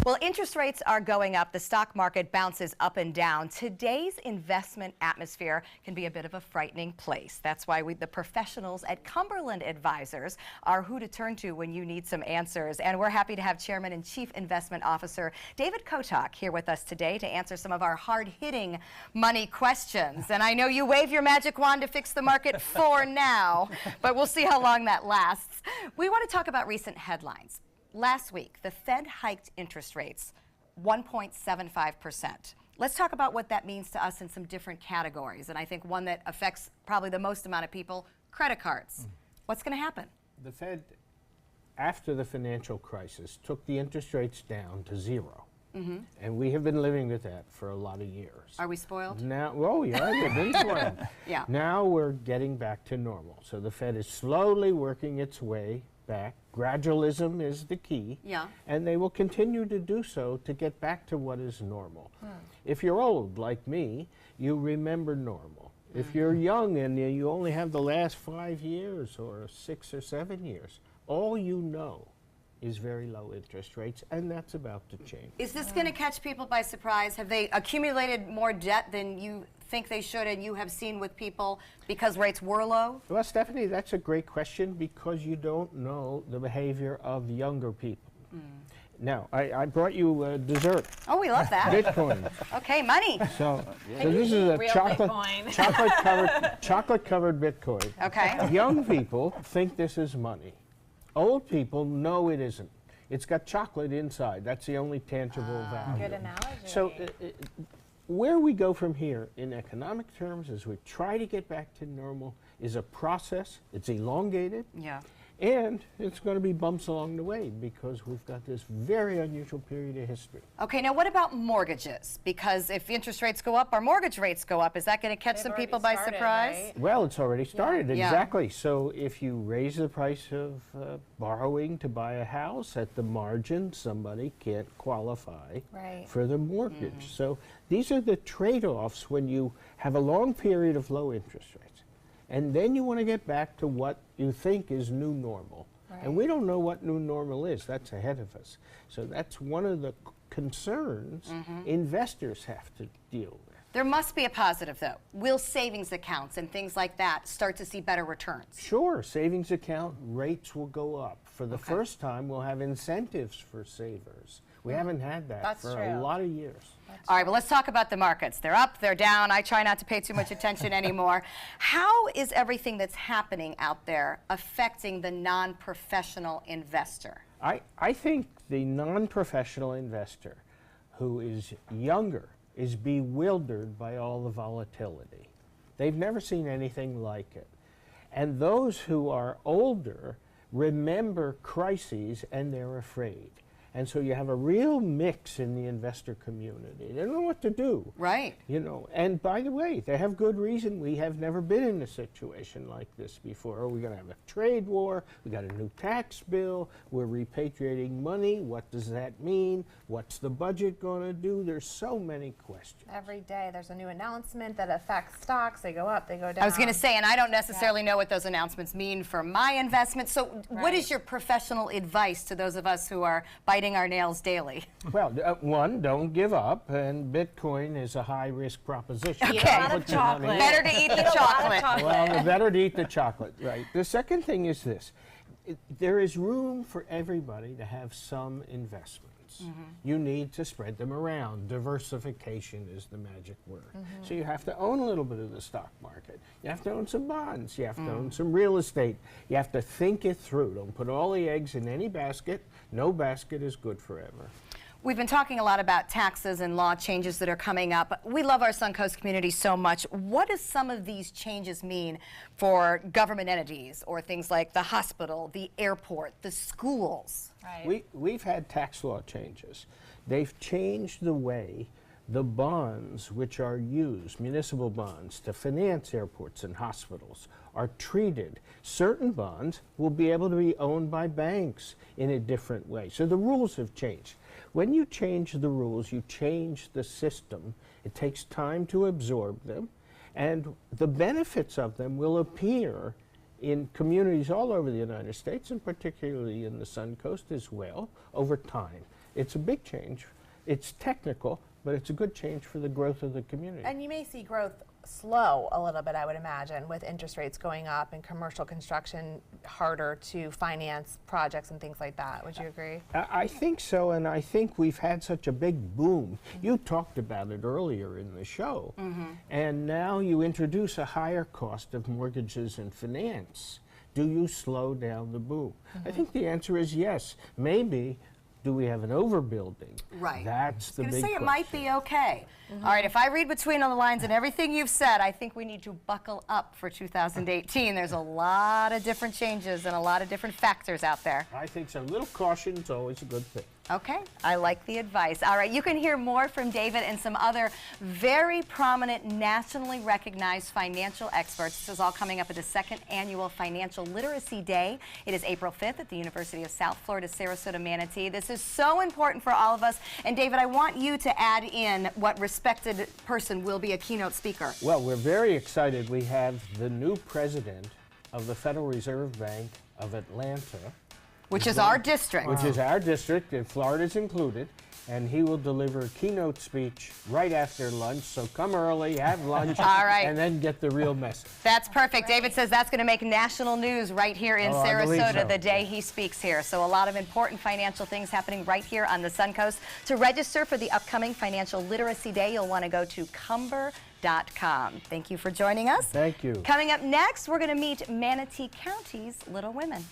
Well, interest rates are going up. The stock market bounces up and down. Today's investment atmosphere can be a bit of a frightening place. That's why the professionals at Cumberland Advisors are who to turn to when you need some answers. And we're happy to have Chairman and Chief Investment Officer David Kotok here with us today to answer some of our hard-hitting money questions. And I know you wave your magic wand to fix the market for now, but we'll see how long that lasts. We want to talk about recent headlines. Last week, the Fed hiked interest rates 1.75%. Let's talk about what that means to us in some different categories. And I think one that affects probably the most amount of people, credit cards. What's going to happen? The Fed, after the financial crisis, took the interest rates down to zero. And we have been living with that for a lot of years. Are we spoiled? Now, oh yeah, we've been spoiled. Yeah. Now we're getting back to normal. So the Fed is slowly working its way back. Gradualism is the key. Yeah. And they will continue to do so to get back to what is normal. If you're old, like me, you remember normal. If you're young and you only have the last 5 years or 6 or 7 years, all you know is very low interest rates, and that's about to change. Is this going to catch people by surprise? Have they accumulated more debt than you think they should and you have seen with people because rates were low? Well, Stephanie, that's a great question because you don't know the behavior of younger people. Now, I brought you dessert. Oh, we love that. Bitcoin. Okay, money. So this is a chocolate-covered Bitcoin. Okay. Young people think this is money. Old people know it isn't. It's got chocolate inside. That's the only tangible value. Good analogy. So where we go from here in economic terms as we try to get back to normal is a process. It's elongated. Yeah. And it's going to be bumps along the way because we've got this very unusual period of history. Okay, now what about mortgages? Because if interest rates go up, our mortgage rates go up. Is that going to catch some people by surprise? Right? Well, it's already started, Yeah. exactly. So if you raise the price of borrowing to buy a house, at the margin, somebody can't qualify for the mortgage. So these are the trade-offs when you have a long period of low interest rates. And then you want to get back to what you think is new normal. And we don't know what new normal is. That's ahead of us. So that's one of the concerns investors have to deal with. There must be a positive, though. Will savings accounts and things like that start to see better returns? Sure. Savings account rates will go up. For the first time, we'll have incentives for savers. We haven't had that for a lot of years. All right, well, let's talk about the markets. They're up, they're down. I try not to pay too much attention anymore. How is everything that's happening out there affecting the non-professional investor? I think the non-professional investor who is younger is bewildered by all the volatility. They've never seen anything like it. And those who are older remember crises and they're afraid. And so you have a real mix in the investor community. They don't know what to do. Right. You know, and by the way, they have good reason. We have never been in a situation like this before. Are we going to have a trade war? We got a new tax bill. We're repatriating money. What does that mean? What's the budget going to do? There's so many questions. Every day there's a new announcement that affects stocks. They go up, they go down. I was going to say, and I don't necessarily know what those announcements mean for my investment. So what is your professional advice to those of us who are biting our nails daily? Well, one, don't give up, and Bitcoin is a high-risk proposition. Okay. Eat a lot of chocolate. Better to eat the chocolate. Well, better to eat the chocolate, right. The second thing is this. There is room for everybody to have some investments. You need to spread them around. Diversification is the magic word. So you have to own a little bit of the stock market. You have to own some bonds. You have to own some real estate. You have to think it through. Don't put all the eggs in any basket. No basket is good forever. We've been talking a lot about taxes and law changes that are coming up. We love our Suncoast community so much. What do some of these changes mean for government entities or things like the hospital, the airport, the schools? Right. We've had tax law changes. They've changed the way the bonds which are used, municipal bonds, to finance airports and hospitals are treated. Certain bonds will be able to be owned by banks in a different way. So the rules have changed. When you change the rules, you change the system. It takes time to absorb them, and the benefits of them will appear in communities all over the United States, and particularly in the Suncoast as well, over time. it's a big change. It's technical, but it's a good change for the growth of the community. And you may see growth slow a little bit, I would imagine, with interest rates going up and commercial construction harder to finance projects and things like that. Would you agree? I think so, and I think we've had such a big boom. You talked about it earlier in the show, and now you introduce a higher cost of mortgages and finance. Do you slow down the boom? I think the answer is yes. Maybe. Do we have an overbuilding? Right. That's the big question. It might be okay. All right, if I read between the lines and everything you've said, I think we need to buckle up for 2018. There's a lot of different changes and a lot of different factors out there. I think so. A little caution is always a good thing. Okay, I like the advice. All right, you can hear more from David and some other very prominent, nationally recognized financial experts. This is all coming up at the second annual Financial Literacy Day. It is April 5th at the University of South Florida, Sarasota-Manatee. This is so important for all of us. And David, I want you to add in what respected person will be a keynote speaker. Well, we're very excited. We have the new president of the Federal Reserve Bank of Atlanta. Which is our district. Which is our district, and Florida's included. And he will deliver a keynote speech right after lunch. So come early, have lunch, All right. and then get the real message. That's perfect. David says that's going to make national news right here in Sarasota the day he speaks here. So a lot of important financial things happening right here on the Suncoast. To register for the upcoming Financial Literacy Day, you'll want to go to cumber.com. Thank you for joining us. Thank you. Coming up next, we're going to meet Manatee County's Little Women.